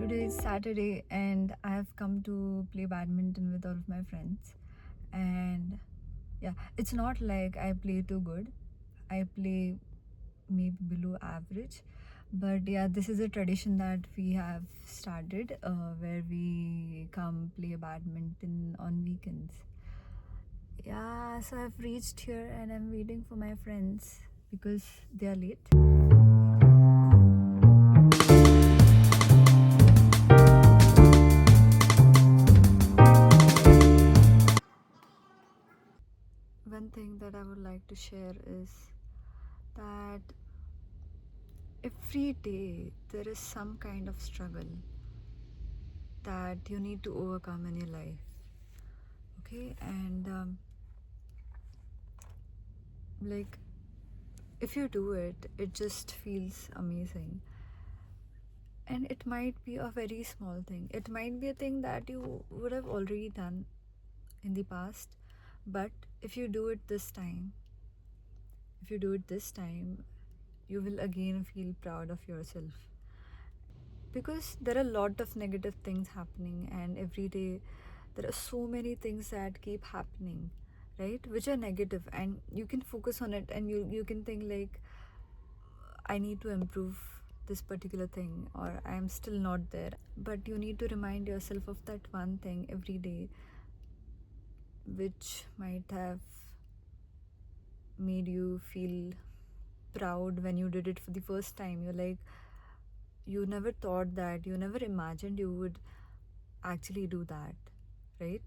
Today is Saturday and I have come to play badminton with all of my friends. And yeah, it's not like I play too good. I play maybe below average. But yeah, this is a tradition that we have started where we come play badminton on weekends. Yeah, so I've reached here and I'm waiting for my friends because they are late. One thing that I would like to share is that every day there is some kind of struggle that you need to overcome in your life. Okay, and like if you do it, it just feels amazing. And it might be a very small thing, it might be a thing that you would have already done in the past, but if you do it this time, you will again feel proud of yourself, because there are a lot of negative things happening, and every day there are so many things that keep happening, right, which are negative, and you can focus on it and you can think like, I need to improve this particular thing, or I am still not there. But you need to remind yourself of that one thing every day, which might have made you feel proud when you did it for the first time. You're like, you never thought that, you never imagined you would actually do that, right?